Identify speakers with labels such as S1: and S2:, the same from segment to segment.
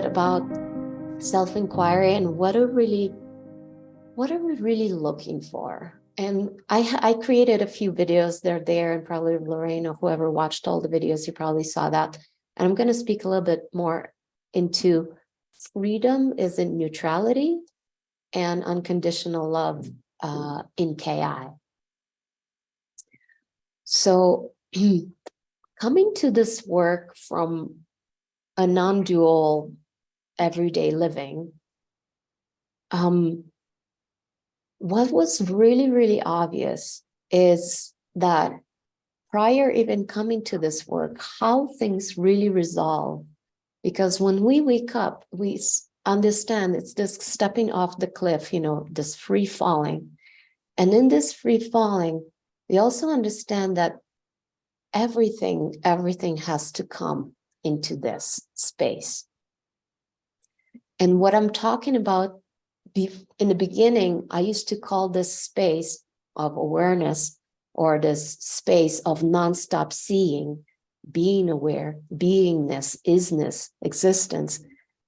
S1: about self-inquiry and what are we really looking for. And I created a few videos. They're there, and probably Lorraine or whoever watched all the videos, you probably saw that. And I'm going to speak a little bit more into freedom is in neutrality and unconditional love in KI. So coming to this work from a non-dual everyday living, what was really, really obvious is that prior even coming to this work, how things really resolve. Because when we wake up, we understand it's this stepping off the cliff, this free falling. And in this free falling, we also understand that everything has to come into this space. And what I'm talking about, in the beginning, I used to call this space of awareness, or this space of nonstop seeing, being aware, beingness, isness, existence.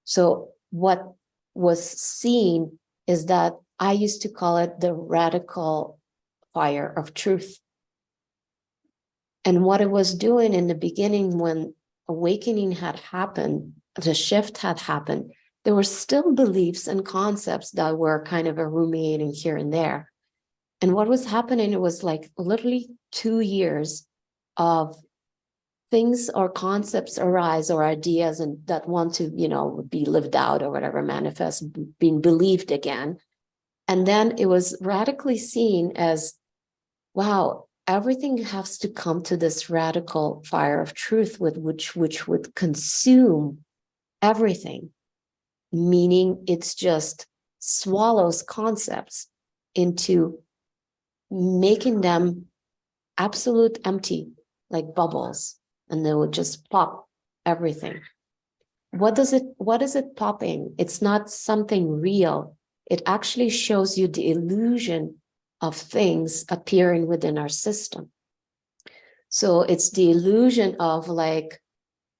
S1: So what was seen is that I used to call it the radical fire of truth. And what it was doing in the beginning, when awakening had happened, the shift had happened, there were still beliefs and concepts that were kind of ruminating here and there. And what was happening, it was like literally 2 years of things or concepts arise, or ideas and that want to, be lived out or whatever, manifest, being believed again. And then it was radically seen as, wow, everything has to come to this radical fire of truth with which would consume everything. Meaning it's just swallows concepts into making them absolute empty, like bubbles, and they would just pop everything. What is it popping? It's not something real. It actually shows you the illusion of things appearing within our system. So it's the illusion of like,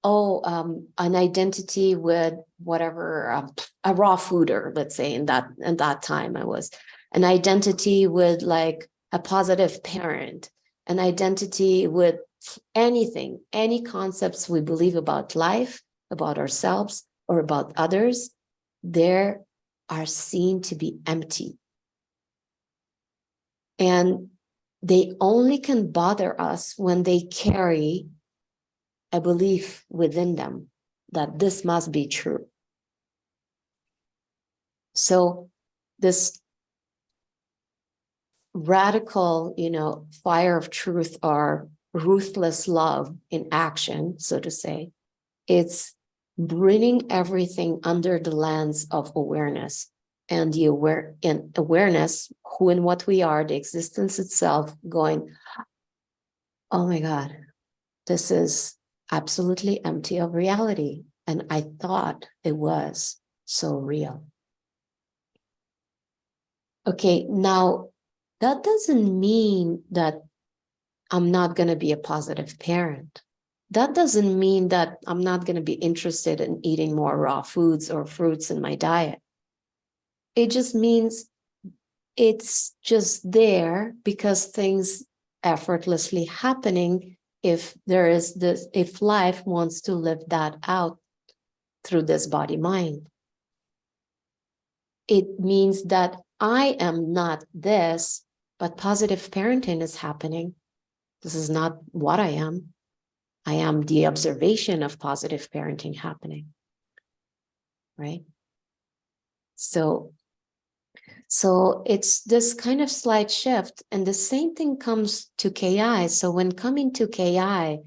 S1: an identity with whatever, a raw fooder, let's say in that time I was, an identity with like a positive parent, an identity with anything, any concepts we believe about life, about ourselves, or about others, there are seen to be empty. And they only can bother us when they carry a belief within them that this must be true. So this radical, fire of truth, or ruthless love in action, so to say, it's bringing everything under the lens of awareness, and the awareness, who and what we are, the existence itself, going, oh my God, this is absolutely empty of reality. And I thought it was so real. Okay, now that doesn't mean that I'm not going to be a positive parent. That doesn't mean that I'm not going to be interested in eating more raw foods or fruits in my diet. It just means it's just there because things effortlessly happening if life wants to live that out through this body mind. It means that I am not this, but positive parenting is happening. This is not what I am. I am the observation of positive parenting happening, right? So it's this kind of slight shift, and the same thing comes to KI. So when coming to KI, I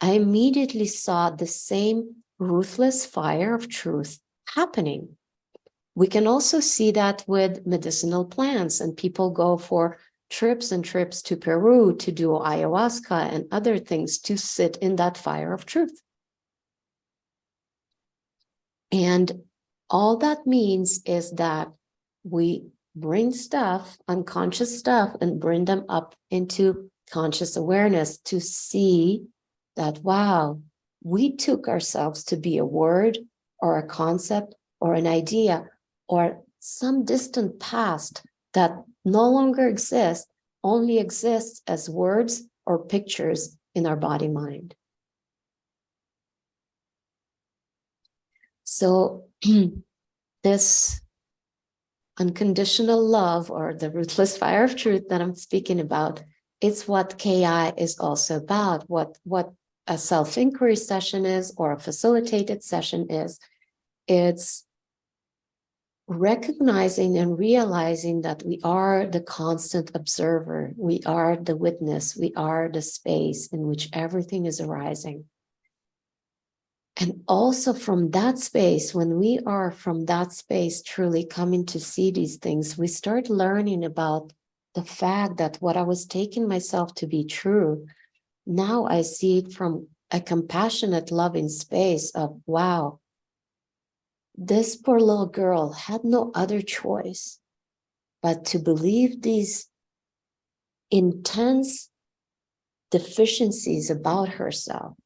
S1: immediately saw the same ruthless fire of truth happening. We can also see that with medicinal plants, and people go for trips and trips to Peru to do ayahuasca and other things to sit in that fire of truth. And all that means is that we bring stuff, unconscious stuff, and bring them up into conscious awareness to see that, wow, we took ourselves to be a word, or a concept or an idea or some distant past that no longer exists, only exists as words or pictures in our body-mind. So this unconditional love, or the ruthless fire of truth that I'm speaking about, it's what KI is also about, what a self-inquiry session is, or a facilitated session is. It's recognizing and realizing that we are the constant observer, we are the witness, we are the space in which everything is arising. And also from that space, when we are from that space truly coming to see these things, we start learning about the fact that what I was taking myself to be true, now I see it from a compassionate, loving space of, wow, this poor little girl had no other choice but to believe these intense deficiencies about herself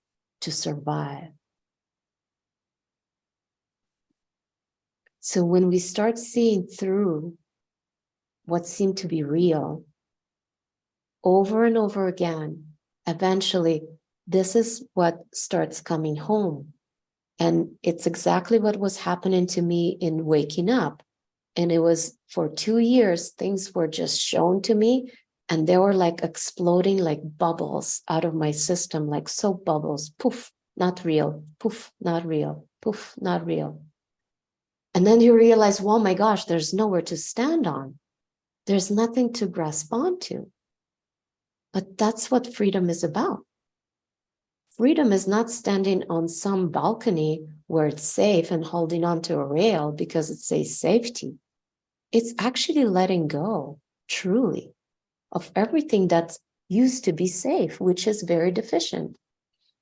S1: to survive. So when we start seeing through what seemed to be real over and over again, eventually this is what starts coming home. And it's exactly what was happening to me in waking up. And it was for 2 years, things were just shown to me, and they were like exploding like bubbles out of my system, like soap bubbles. Poof, not real. Poof, not real. Poof, not real. And then you realize, oh my gosh, there's nowhere to stand on. There's nothing to grasp onto. But that's what freedom is about. Freedom is not standing on some balcony where it's safe and holding on to a rail because it says safety. It's actually letting go, truly, of everything that used to be safe, which is very deficient.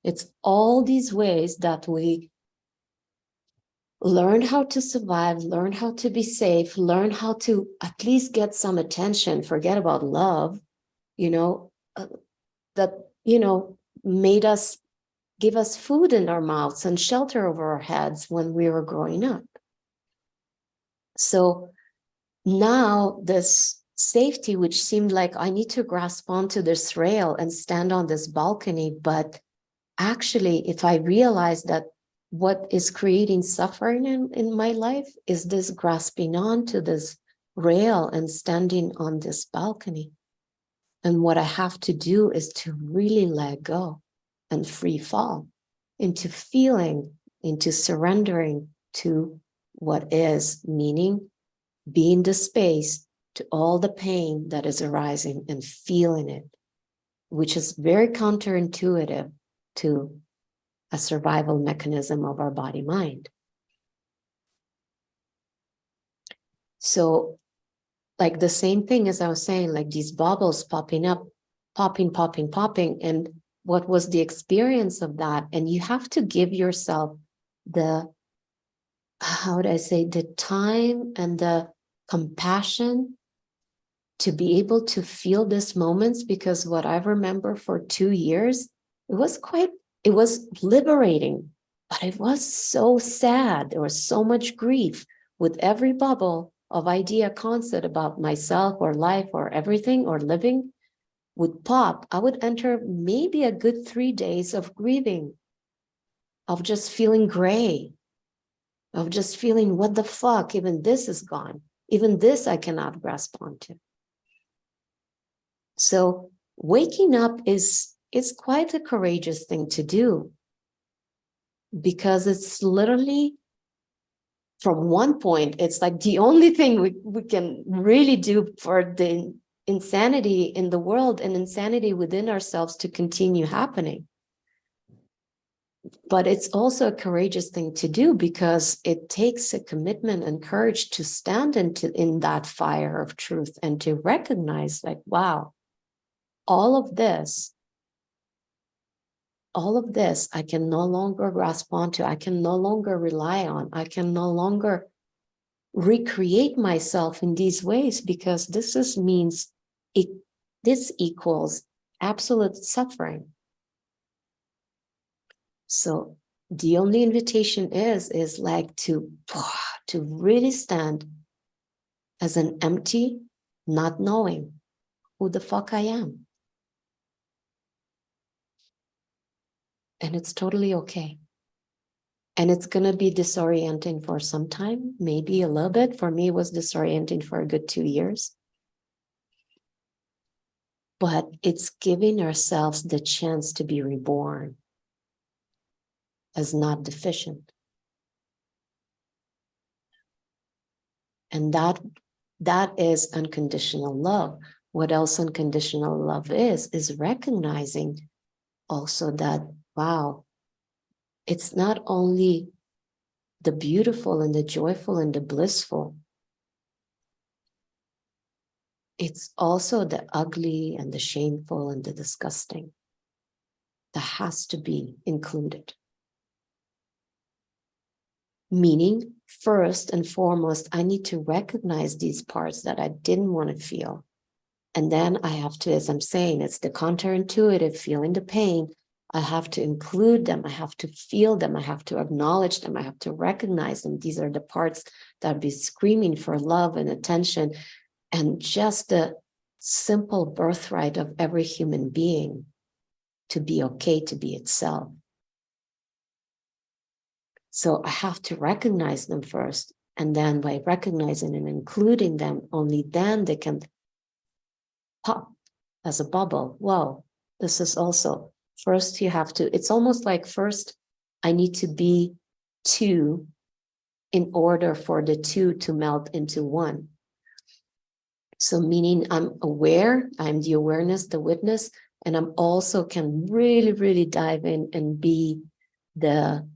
S1: It's all these ways that we learn how to survive, learn how to be safe, learn how to at least get some attention, forget about love, that, made us, give us food in our mouths and shelter over our heads when we were growing up. So now this safety, which seemed like I need to grasp onto this rail and stand on this balcony, but actually, if I realize that what is creating suffering in my life is this grasping onto this rail and standing on this balcony. And what I have to do is to really let go and free fall into feeling, into surrendering to what is, meaning being the space to all the pain that is arising and feeling it, which is very counterintuitive to a survival mechanism of our body-mind. So like the same thing as I was saying, like these bubbles popping up, popping. And what was the experience of that? And you have to give yourself the, how would I say, the time and the compassion to be able to feel these moments, because what I remember for 2 years, it was liberating, but it was so sad. There was so much grief with every bubble of idea, concept about myself or life or everything or living would pop. I would enter maybe a good 3 days of grieving, of just feeling gray, of just feeling, what the fuck, even this is gone. Even this I cannot grasp onto. So waking up is quite a courageous thing to do, because it's literally, from one point, it's like the only thing we can really do for the insanity in the world and insanity within ourselves to continue happening. But it's also a courageous thing to do, because it takes a commitment and courage to stand in that fire of truth and to recognize, like, wow, all of this I can no longer grasp onto, I can no longer rely on, I can no longer recreate myself in these ways, because this equals absolute suffering. So The only invitation is like to really stand as an empty, not knowing who the fuck I am. And it's totally okay. And it's going to be disorienting for some time, maybe a little bit. For me, it was disorienting for a good 2 years. But it's giving ourselves the chance to be reborn as not deficient. And that is unconditional love. What else unconditional love is recognizing also that, wow, it's not only the beautiful and the joyful and the blissful, it's also the ugly and the shameful and the disgusting that has to be included. Meaning, first and foremost, I need to recognize these parts that I didn't want to feel. And then I have to, as I'm saying, it's the counterintuitive, feeling the pain. I have to include them. I have to feel them. I have to acknowledge them. I have to recognize them. These are the parts that be screaming for love and attention, and just the simple birthright of every human being to be okay, to be itself. So I have to recognize them first. And then by recognizing and including them, only then they can pop as a bubble. Whoa, this is also, first you have to, it's almost like first I need to be two in order for the two to melt into one. So meaning I'm aware, I'm the awareness, the witness, and I'm also can really, really dive in and be the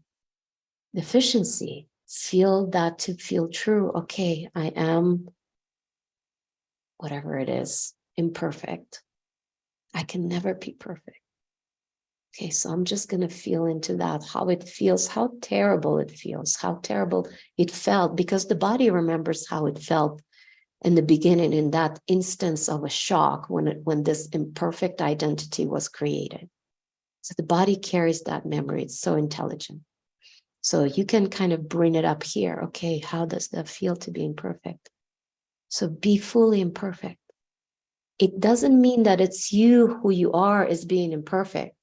S1: deficiency. Feel that to feel true. Okay, I am, whatever it is, imperfect. I can never be perfect. Okay, so I'm just going to feel into that, how it feels, how terrible it feels, how terrible it felt, because the body remembers how it felt in the beginning, in that instance of a shock when this imperfect identity was created. So the body carries that memory. It's so intelligent. So you can kind of bring it up here. Okay, how does that feel to be imperfect? So be fully imperfect. It doesn't mean that it's you who you are is being imperfect.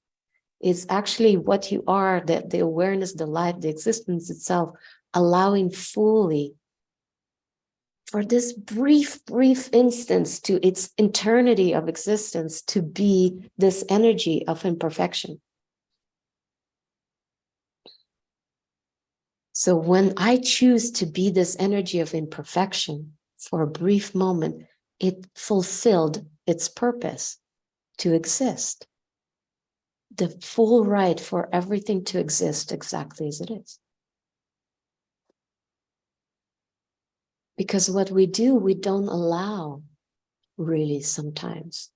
S1: It's actually what you are, that the awareness, the life, the existence itself, allowing fully for this brief instance to its eternity of existence to be this energy of imperfection. So when I choose to be this energy of imperfection for a brief moment, it fulfilled its purpose to exist. The full right for everything to exist exactly as it is. Because what we do, we don't allow, really, sometimes,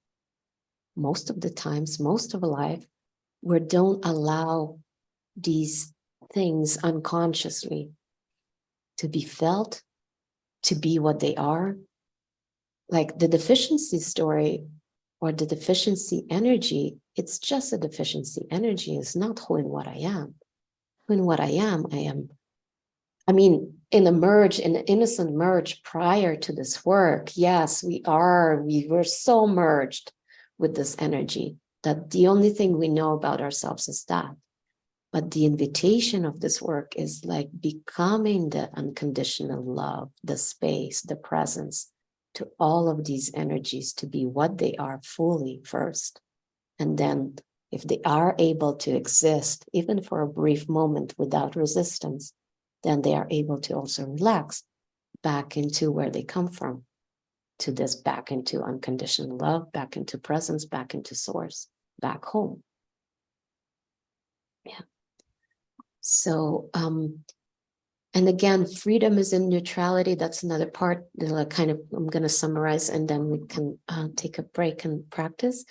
S1: most of the times, most of life, we don't allow these things unconsciously to be felt, to be what they are. Like the deficiency story or the deficiency energy, it's just a deficiency energy. It's not who and what I am. Who and what I am, I mean, in a merge, in an innocent merge prior to this work, yes, we were so merged with this energy that the only thing we know about ourselves is that. But the invitation of this work is like becoming the unconditional love, the space, the presence to all of these energies to be what they are fully first. And then if they are able to exist, even for a brief moment without resistance, then they are able to also relax back into where they come from, to this, back into unconditional love, back into presence, back into source, back home. Yeah. So, and again, freedom is in neutrality. That's another part that kind of, I'm going to summarize, and then we can take a break and practice.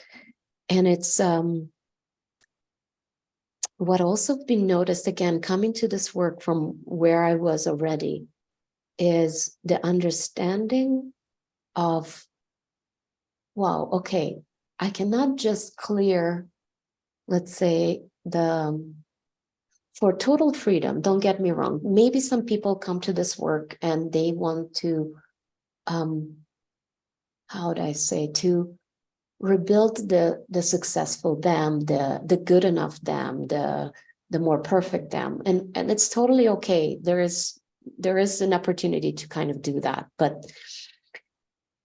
S1: And it's what also been noticed, again, coming to this work from where I was already, is the understanding of, wow, okay, I cannot just clear, let's say, the for total freedom, don't get me wrong, maybe some people come to this work and they want to, how would I say, to rebuild the successful them, the good enough them, the more perfect them. And it's totally okay. There is an opportunity to kind of do that. But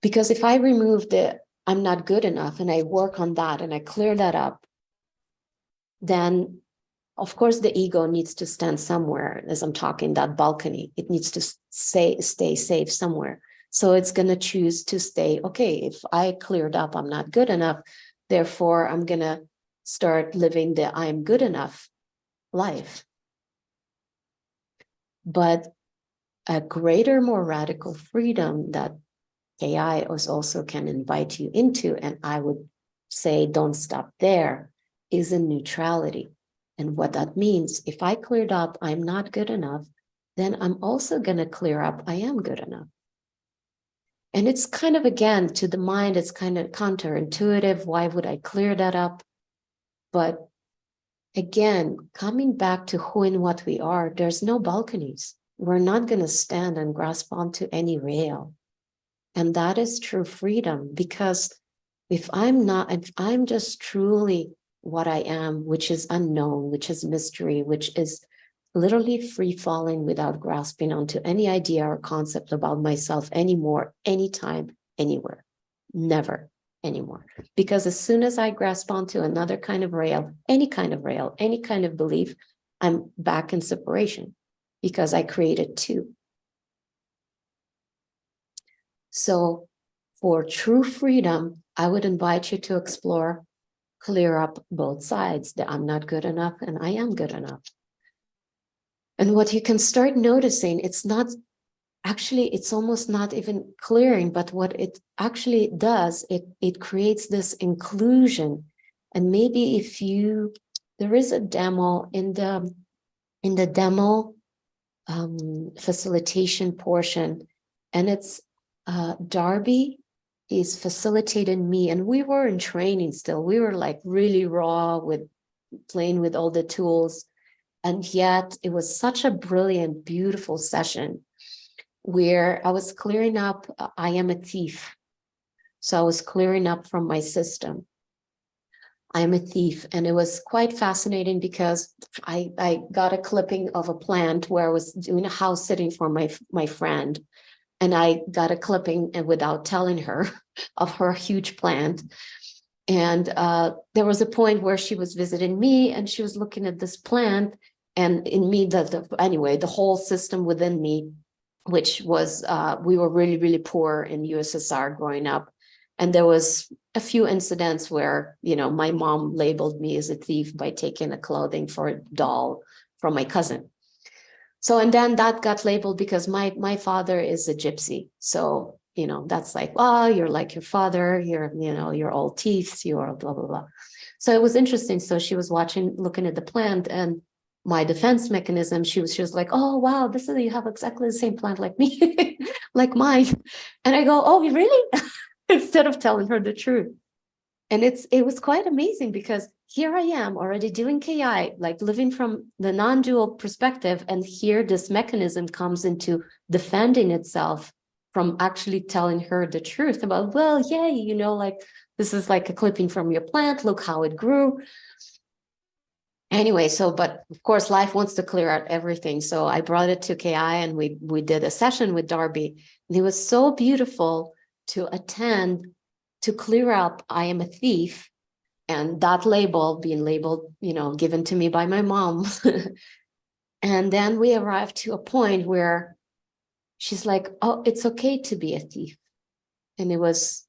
S1: because if I remove the I'm not good enough and I work on that and I clear that up, then of course the ego needs to stand somewhere. As I'm talking, that balcony, it needs to stay safe somewhere. So it's going to choose to stay, okay, if I cleared up, I'm not good enough, therefore I'm going to start living the I'm good enough life. But a greater, more radical freedom that AI also can invite you into, and I would say don't stop there, is in neutrality. And what that means, if I cleared up, I'm not good enough, then I'm also going to clear up, I am good enough. And it's kind of, again, to the mind, it's kind of counterintuitive. Why would I clear that up? But again, coming back to who and what we are, there's no balconies. We're not going to stand and grasp onto any rail. And that is true freedom, because if I'm just truly what I am, which is unknown, which is mystery, which is literally free falling without grasping onto any idea or concept about myself anymore, anytime, anywhere, never anymore. Because as soon as I grasp onto another kind of rail, any kind of belief, I'm back in separation because I created two. So for true freedom, I would invite you to explore, clear up both sides, that I'm not good enough and I am good enough. And what you can start noticing, it's almost not even clearing, but what it actually does, it creates this inclusion. And maybe there is a demo in the demo facilitation portion, and it's Darby is facilitating me, and we were in training still. We were like really raw with playing with all the tools. And yet it was such a brilliant, beautiful session where I was clearing up, I am a thief. So I was clearing up from my system. I am a thief. And it was quite fascinating because I got a clipping of a plant where I was doing a house sitting for my friend. And I got a clipping, and without telling her, of her huge plant. And there was a point where she was visiting me and she was looking at this plant, and in me, anyway, the whole system within me, which was, we were really, really poor in USSR growing up. And there was a few incidents where, my mom labeled me as a thief by taking a clothing for a doll from my cousin. So, and then that got labeled because my father is a gypsy. So, that's like, oh, you're like your father, you're all teeth, you're blah, blah, blah. So it was interesting. So she was looking at the plant, and my defense mechanism, she was like, oh, wow, you have exactly the same plant like me, like mine. And I go, oh, really? Instead of telling her the truth. And it was quite amazing, because here I am already doing KI, like living from the non-dual perspective. And here this mechanism comes into defending itself from actually telling her the truth about, well, yeah, like this is like a clipping from your plant. Look how it grew. Anyway, but of course, life wants to clear out everything. So I brought it to KI, and we did a session with Darby. And it was so beautiful to attend, to clear up, I am a thief, and that label being labeled, given to me by my mom. And then we arrived to a point where she's like, oh, it's okay to be a thief. And it was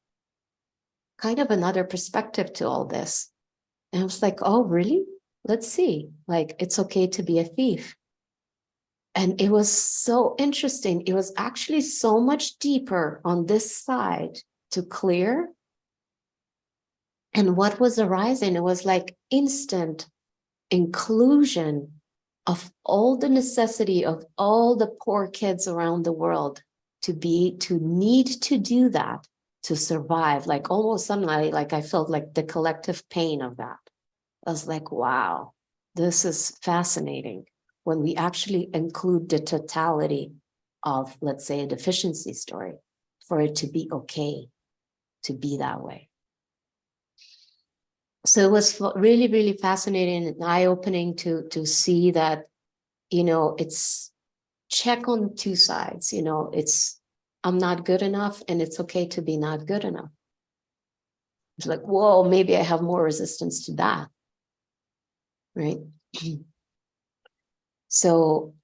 S1: kind of another perspective to all this. And I was like, oh, really? Let's see. Like, it's okay to be a thief. And it was so interesting. It was actually so much deeper on this side to clear. And what was arising, it was like instant inclusion of all the necessity of all the poor kids around the world to need to do that to survive. Like almost suddenly, like I felt like the collective pain of that. I was like, wow, this is fascinating. when we actually include the totality of, let's say, a deficiency story, for it to be okay to be that way. So it was really, really fascinating and eye-opening to see that, it's check on two sides, it's I'm not good enough and it's okay to be not good enough. It's like, whoa, maybe I have more resistance to that, right? So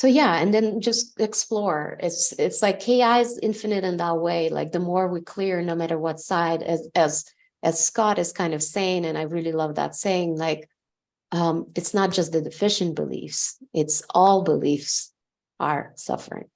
S1: yeah, and then just explore. It's like KI is infinite in that way. Like the more we clear, no matter what side, as Scott is kind of saying, and I really love that saying, like, it's not just the deficient beliefs, it's all beliefs are suffering.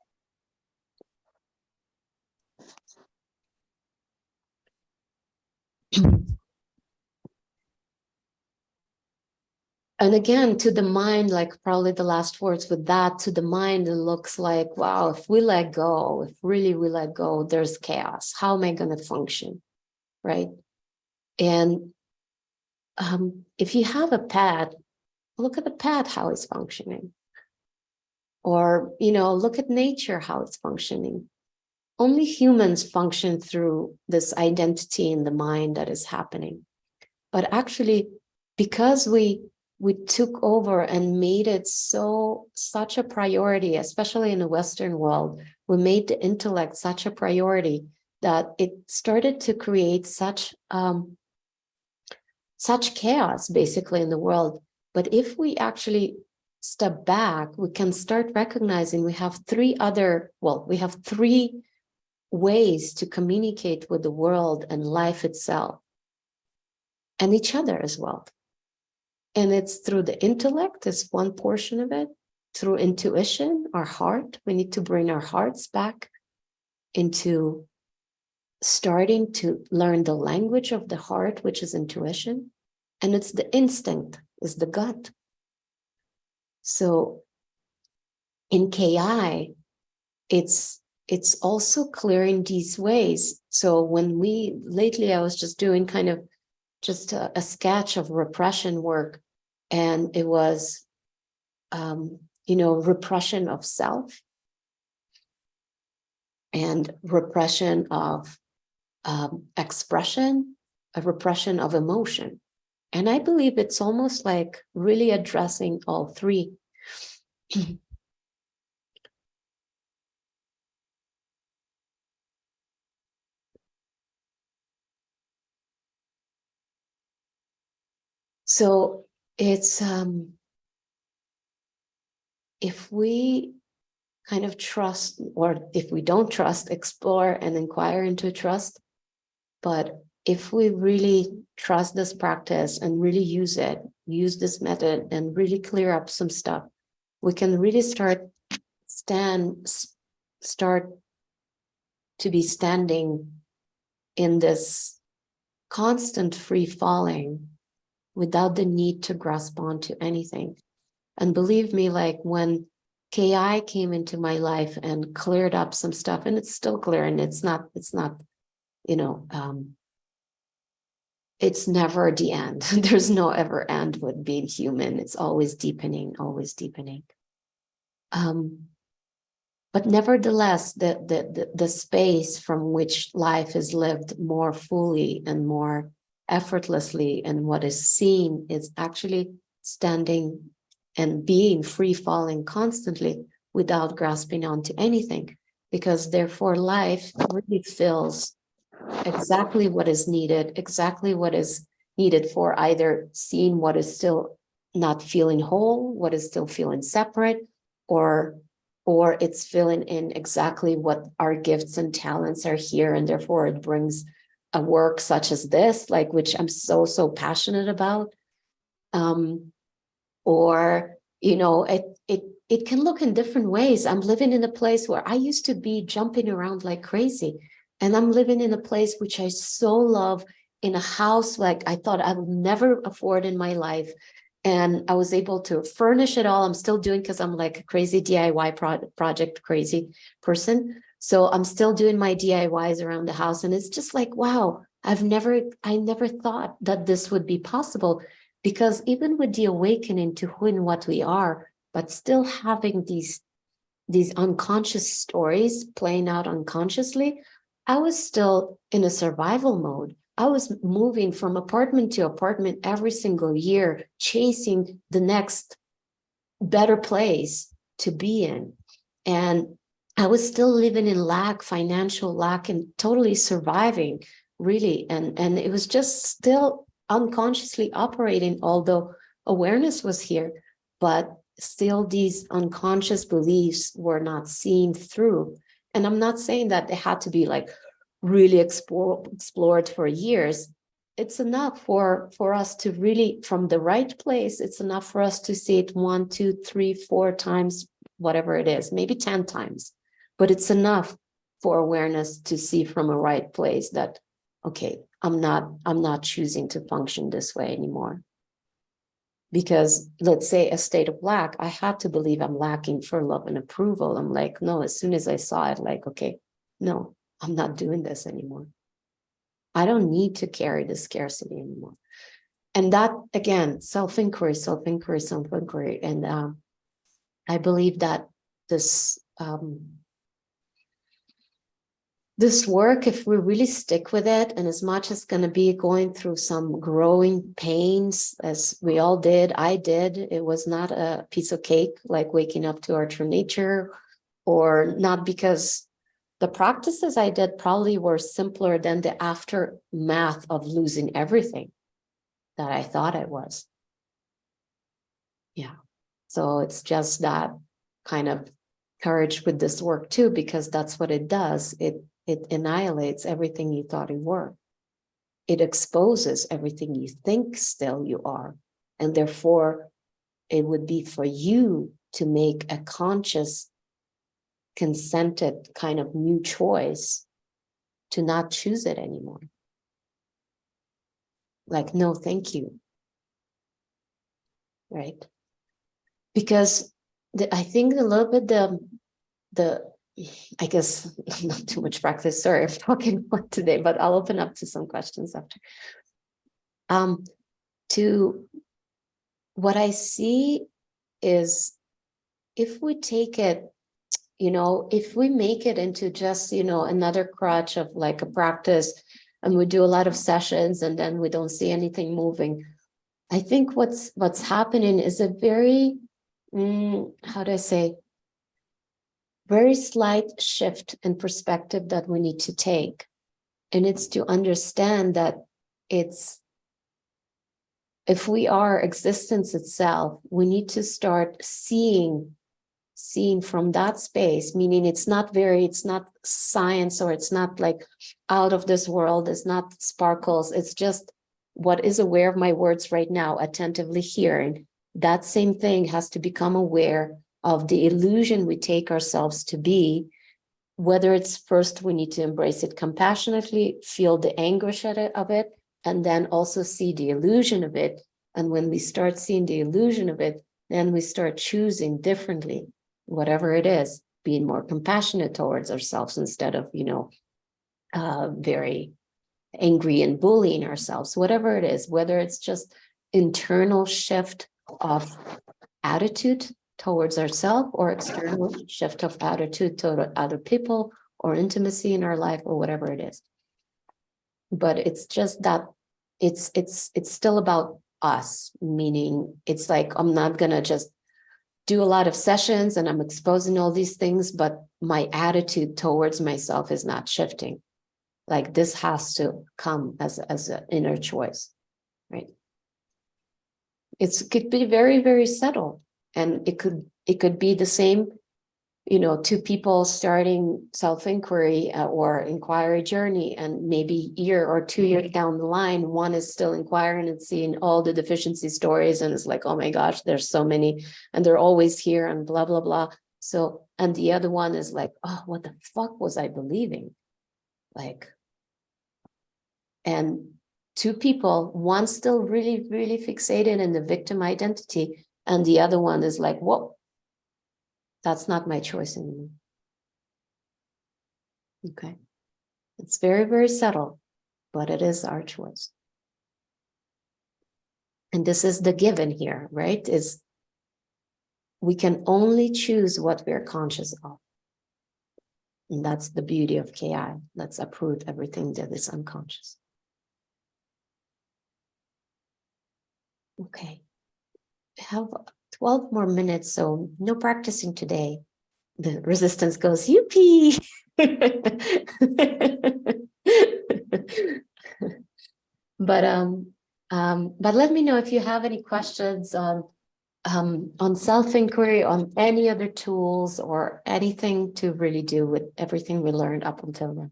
S1: And again, to the mind, like probably the last words with that, to the mind, it looks like, wow, if we let go, if really we let go, there's chaos. How am I going to function? Right. And if you have a pet, look at the pet, how it's functioning. Or, look at nature, how it's functioning. Only humans function through this identity in the mind that is happening. But actually, because we took over and made it such a priority, especially in the Western world, we made the intellect such a priority that it started to create such chaos basically in the world. But if we actually step back, we can start recognizing we have three ways to communicate with the world and life itself and each other as well. And it's through the intellect, is one portion of it, through intuition, our heart. We need to bring our hearts back into starting to learn the language of the heart, which is intuition. And it's the instinct, is the gut. So in KI, it's also clearing these ways. So lately I was just doing kind of just a sketch of repression work, and it was, repression of self and repression of expression, a repression of emotion. And I believe it's almost like really addressing all three. So it's, if we kind of trust, or if we don't trust, explore and inquire into trust. But if we really trust this practice and really use this method and really clear up some stuff, we can really start to be standing in this constant free falling without the need to grasp onto anything. And believe me, like when KI came into my life and cleared up some stuff, and it's still clearing, it's not, it's never the end. There's no ever end with being human. It's always deepening, always deepening. But nevertheless, the space from which life is lived more fully and more effortlessly, and what is seen is actually standing and being free falling constantly without grasping onto anything, because therefore life really feels exactly what is needed, exactly what is needed for either seeing what is still not feeling whole, what is still feeling separate, or it's filling in exactly what our gifts and talents are here, and therefore it brings a work such as this, like, which I'm so passionate about. Or it can look in different ways. I'm living in a place where I used to be jumping around like crazy, and I'm living in a place which I so love, in a house like I thought I would never afford in my life. And I was able to furnish it all. I'm still doing, because I'm like a crazy DIY project crazy person. So I'm still doing my DIYs around the house. And it's just like, wow, I never thought that this would be possible. Because even with the awakening to who and what we are, but still having these unconscious stories playing out unconsciously, I was still in a survival mode. I was moving from apartment to apartment every single year, chasing the next better place to be in. And I was still living in lack, financial lack, and totally surviving, really. And it was just still unconsciously operating, although awareness was here, but still these unconscious beliefs were not seen through. And I'm not saying that they had to be like really explored for years. It's enough for us to really, from the right place, it's enough for us to see it 1, 2, 3, 4 times, whatever it is, maybe 10 times. But it's enough for awareness to see from a right place that, okay, I'm not choosing to function this way anymore. Because let's say a state of lack, I had to believe I'm lacking for love and approval. I'm like, no, as soon as I saw it, like, okay, no, I'm not doing this anymore. I don't need to carry the scarcity anymore. And that, again, self-inquiry. And I believe that this this work, if we really stick with it, and as much as going to be going through some growing pains, as we all did, I did, it was not a piece of cake, like waking up to our true nature, or not, because the practices I did probably were simpler than the aftermath of losing everything that I thought I was. Yeah. So it's just that kind of courage with this work too, because that's what it does. It annihilates everything you thought you were. It exposes everything you think still you are. And therefore, it would be for you to make a conscious, consented kind of new choice to not choose it anymore. Like, no, thank you. Right? Because I think a little bit the I guess not too much practice. Sorry, I'm talking about today, but I'll open up to some questions after. To what I see is, if we take it, if we make it into just, another crutch of like a practice, and we do a lot of sessions and then we don't see anything moving, I think what's happening is a very, how do I say, very slight shift in perspective that we need to take. And it's to understand that if we are existence itself, we need to start seeing from that space, meaning it's not science, or it's not like out of this world, it's not sparkles, it's just what is aware of my words right now, attentively hearing. That same thing has to become aware of the illusion we take ourselves to be, whether it's first we need to embrace it compassionately, feel the anguish of it, and then also see the illusion of it. And when we start seeing the illusion of it, then we start choosing differently, whatever it is, being more compassionate towards ourselves instead of, very angry and bullying ourselves, whatever it is, whether it's just internal shift of attitude towards ourselves, or external shift of attitude toward other people, or intimacy in our life, or whatever it is. But it's just that it's still about us, meaning it's like, I'm not gonna just do a lot of sessions and I'm exposing all these things, but my attitude towards myself is not shifting. Like, this has to come as an inner choice, right? It could be very, very subtle, and it could be the same, two people starting self-inquiry or inquiry journey, and maybe year or 2 years down the line, one is still inquiring and seeing all the deficiency stories, and it's like, oh my gosh, there's so many, and they're always here, and blah, blah, blah. So, and the other one is like, oh, what the fuck was I believing? Like, and two people, one still really, really fixated in the victim identity, and the other one is like, whoa, that's not my choice anymore. Okay. It's very, very subtle, but it is our choice. And this is the given here, right? Is We can only choose what we're conscious of. And that's the beauty of KI. Let's uproot everything that is unconscious. Okay. We have 12 more minutes, so no practicing today. The resistance goes, yippee! But let me know if you have any questions on self-inquiry, on any other tools, or anything to really do with everything we learned up until then.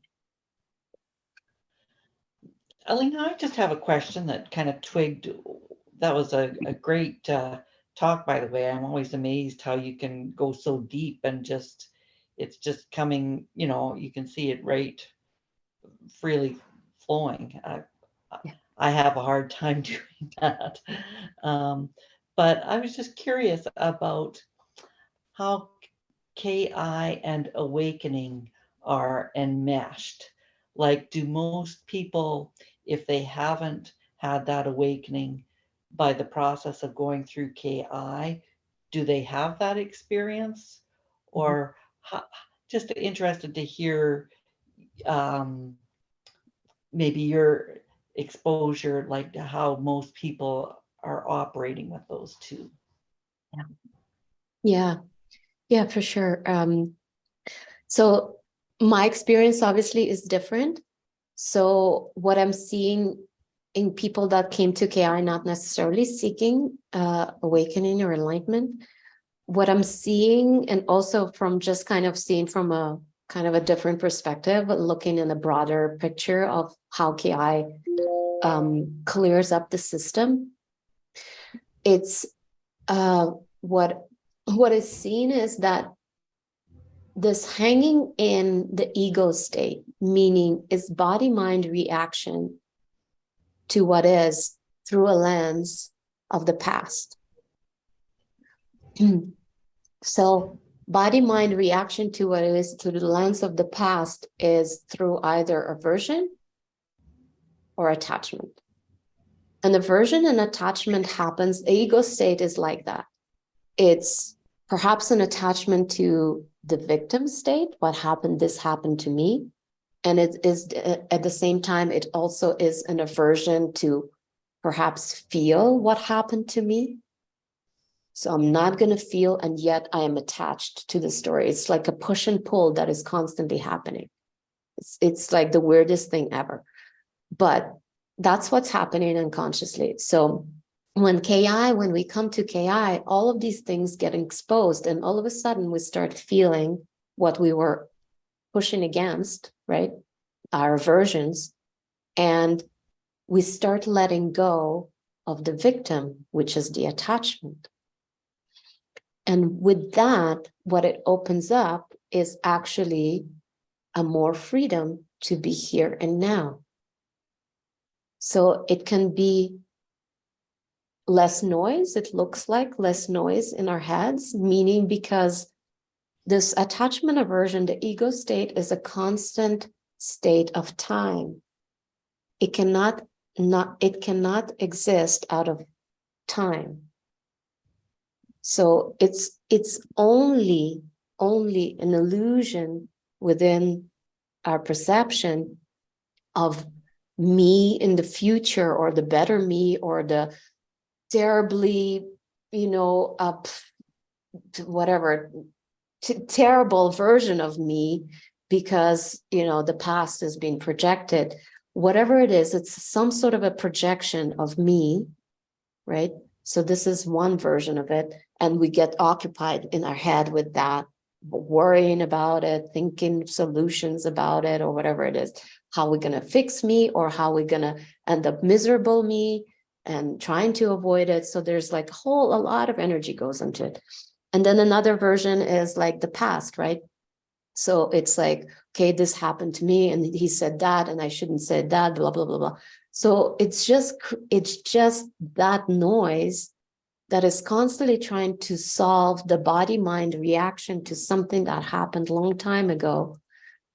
S2: Alina, I just have a question that kind of twigged. That was a great talk, by the way. I'm always amazed how you can go so deep and just, it's just coming, you can see it right freely flowing. I have a hard time doing that. But I was just curious about how KI and awakening are enmeshed. Like, do most people, if they haven't had that awakening by the process of going through KI, do they have that experience? Or just interested to hear maybe your exposure, like how most people are operating with those two.
S1: Yeah, for sure. So my experience obviously is different. So what I'm seeing in people that came to KI, not necessarily seeking awakening or enlightenment, what I'm seeing, and also from just kind of seeing from a kind of a different perspective, looking in a broader picture of how KI clears up the system, it's what is seen is that this hanging in the ego state, meaning is body-mind reaction to what is through a lens of the past. So body-mind reaction to what is through the lens of the past is through either aversion or attachment. And aversion and attachment happens, the ego state is like that. It's perhaps an attachment to the victim state, what happened, this happened to me. And it is at the same time, it also is an aversion to perhaps feel what happened to me. So I'm not going to feel, and yet I am attached to the story. It's like a push and pull that is constantly happening. It's like the weirdest thing ever. But that's what's happening unconsciously. So when we come to KI, all of these things get exposed, and all of a sudden we start feeling what we were pushing against, right? Our aversions, and we start letting go of the victim, which is the attachment. And with that, what it opens up is actually a more freedom to be here and now. So it can be less noise. It looks like less noise in our heads, meaning because this attachment aversion, the ego state, is a constant state of time. It cannot exist out of time. So it's only an illusion within our perception of me in the future, or the better me, or the terribly, terrible version of me, because, the past is being projected. Whatever it is, it's some sort of a projection of me, right? So this is one version of it. And we get occupied in our head with that, worrying about it, thinking solutions about it, or whatever it is. How we're going to fix me, or how we're going to end up miserable me, and trying to avoid it. So there's like a lot of energy goes into it. And then another version is like the past, right? So it's like, okay, this happened to me, and he said that, and I shouldn't say that, blah, blah, blah, blah. So it's just that noise that is constantly trying to solve the body-mind reaction to something that happened a long time ago.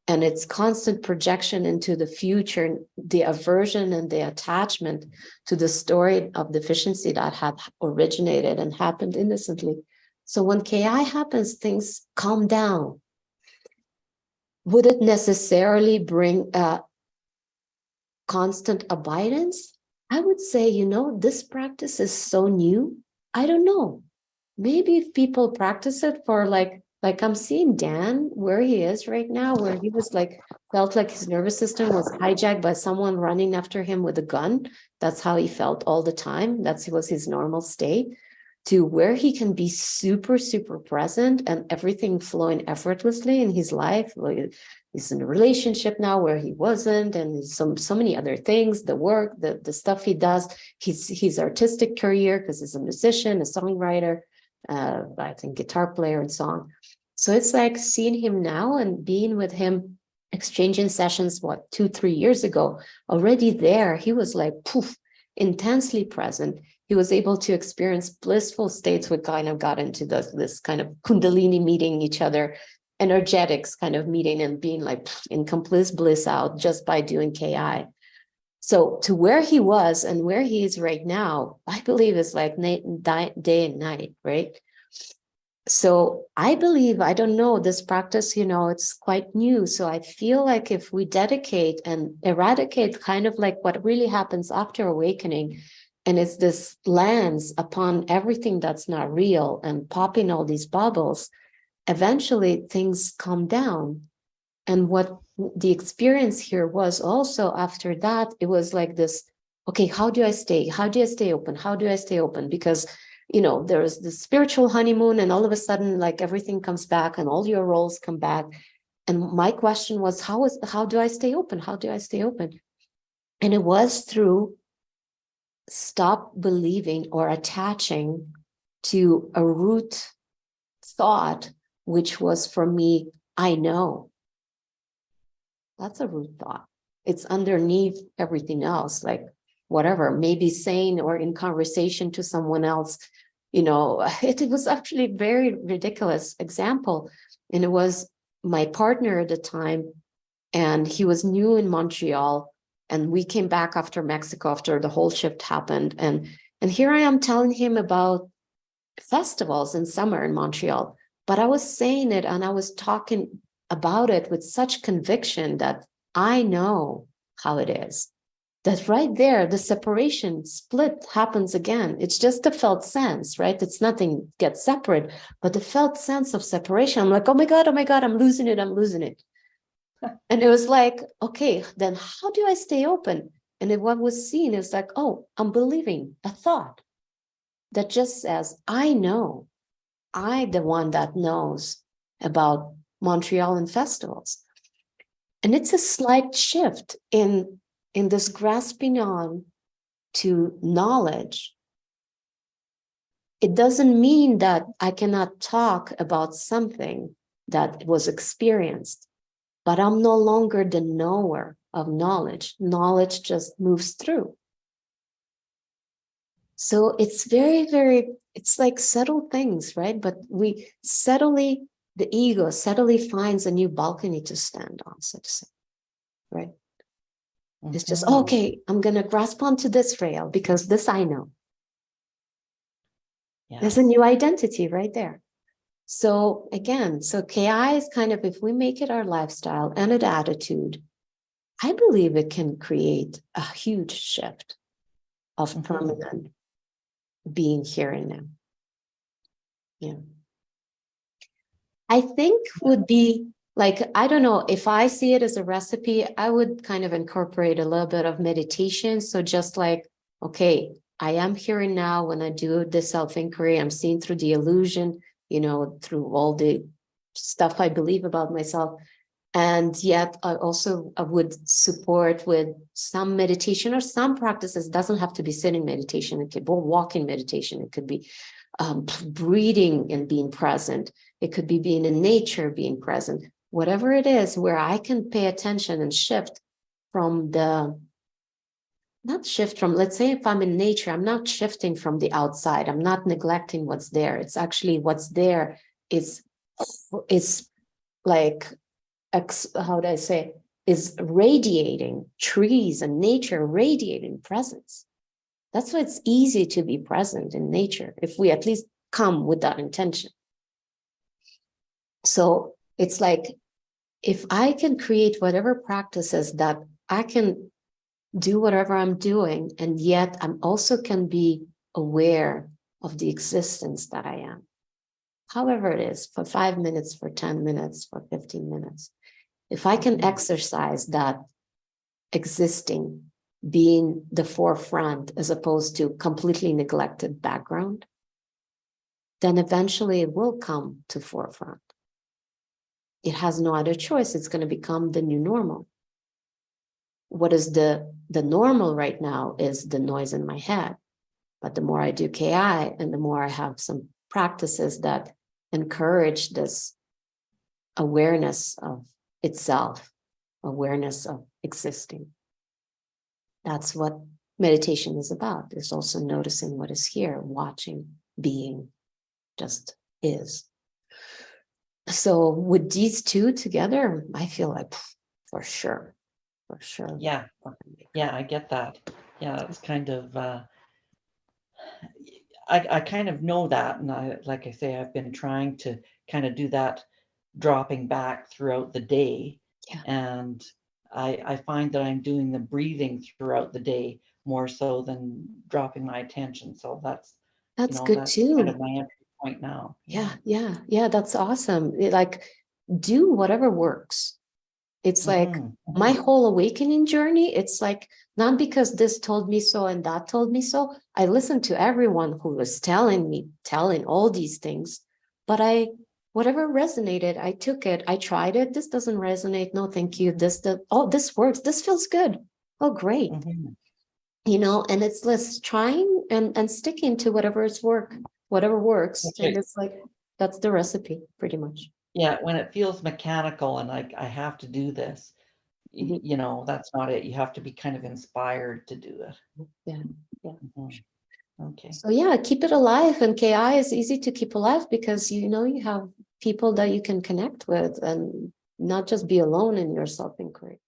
S1: And it's constant projection into the future, the aversion and the attachment to the story of deficiency that had originated and happened innocently. So when KI happens, things calm down. Would it necessarily bring constant abidance? I would say, this practice is so new. I don't know. Maybe if people practice it for like I'm seeing Dan where he is right now, where he was felt like his nervous system was hijacked by someone running after him with a gun. That's how he felt all the time. That was his normal state. To where he can be super, super present and everything flowing effortlessly in his life. Like he's in a relationship now where he wasn't, and so many other things, the work, the stuff he does, his artistic career, because he's a musician, a songwriter, I think guitar player and song. So it's like seeing him now and being with him, exchanging sessions, 2-3 years ago, already there, he was like, poof, intensely present. He was able to experience blissful states. We kind of got into this kind of Kundalini meeting each other, energetics kind of meeting and being like in complete bliss out just by doing KI. So to where he was and where he is right now, I believe is like day and night, right? So I believe, I don't know, this practice, it's quite new. So I feel like if we dedicate and eradicate kind of like what really happens after awakening, and it's this lens upon everything that's not real and popping all these bubbles, eventually things calm down. And what the experience here was also after that, it was like this, okay, how do I stay open? How do I stay open? Because, there's the spiritual honeymoon and all of a sudden, like everything comes back and all your roles come back. And my question was, how do I stay open? How do I stay open? And it was through stop believing or attaching to a root thought, which was for me, I know. That's a root thought. It's underneath everything else, like whatever, maybe saying or in conversation to someone else, it was actually a very ridiculous example. And it was my partner at the time, and he was new in Montreal. And we came back after Mexico, after the whole shift happened. And here I am telling him about festivals in summer in Montreal. But I was saying it and I was talking about it with such conviction that I know how it is. That right there, the separation split happens again. It's just the felt sense, right? It's nothing gets separate, but the felt sense of separation. I'm like, oh my God, I'm losing it. And it was like, okay, then how do I stay open? And what was seen is like, oh, I'm believing a thought that just says, I know, the one that knows about Montreal and festivals. And it's a slight shift in this grasping on to knowledge. It doesn't mean that I cannot talk about something that was experienced, but I'm no longer the knower of knowledge. Knowledge just moves through. So it's very, very, it's like subtle things, right? But the ego subtly finds a new balcony to stand on, so to say, right? Mm-hmm. It's just, okay, I'm going to grasp onto this rail because this I know. Yeah. There's a new identity right there. So again, KI is kind of, if we make it our lifestyle and an attitude, I believe it can create a huge shift of permanent being here and now. Yeah. I think would be like, I don't know, if I see it as a recipe, I would kind of incorporate a little bit of meditation. So just like, okay, I am here and now. When I do the self-inquiry, I'm seeing through the illusion, through all the stuff I believe about myself. And yet I would support with some meditation or some practices. It doesn't have to be sitting meditation. It could be walking meditation. It could be breathing and being present. It could be being in nature, being present, whatever it is, where I can pay attention and shift from let's say if I'm in nature, I'm not shifting from the outside. I'm not neglecting what's there. It's actually what's there is like, how would I say, is radiating, trees and nature radiating presence. That's why it's easy to be present in nature, if we at least come with that intention. So it's like, if I can create whatever practices that I can do whatever I'm doing, and yet I'm also can be aware of the existence that I am, however it is, for 5 minutes, for 10 minutes, for 15 minutes. If I can exercise that existing, being the forefront as opposed to completely neglected background, then eventually it will come to forefront. It has no other choice. It's going to become the new normal. What is the normal right now is the noise in my head. But the more I do KI and the more I have some practices that encourage this awareness of itself, awareness of existing. That's what meditation is about. It's also noticing what is here, watching, being, just is. So with these two together, I feel like for sure.
S2: Yeah, yeah, I get that. Yeah, it's kind of, I kind of know that, and like I say, I've been trying to kind of do that, dropping back throughout the day.
S1: Yeah.
S2: And I find that I'm doing the breathing throughout the day more so than dropping my attention. So that's
S1: Good
S2: that's kind
S1: too.
S2: of my entry point now.
S1: Yeah, that's awesome. Like, do whatever works. It's like my whole awakening journey. It's like, not because this told me so and that told me so. I listened to everyone who was telling all these things, but whatever resonated, I took it. I tried it. This doesn't resonate. No, thank you. This works. This feels good. Oh, great. And it's less trying and sticking to whatever works.
S2: Okay.
S1: And it's like, that's the recipe pretty much.
S2: Yeah, when it feels mechanical and like I have to do this, that's not it. You have to be kind of inspired to do it.
S1: Yeah.
S2: Okay.
S1: So yeah, keep it alive. And KI is easy to keep alive because you have people that you can connect with and not just be alone in your self-inquiry.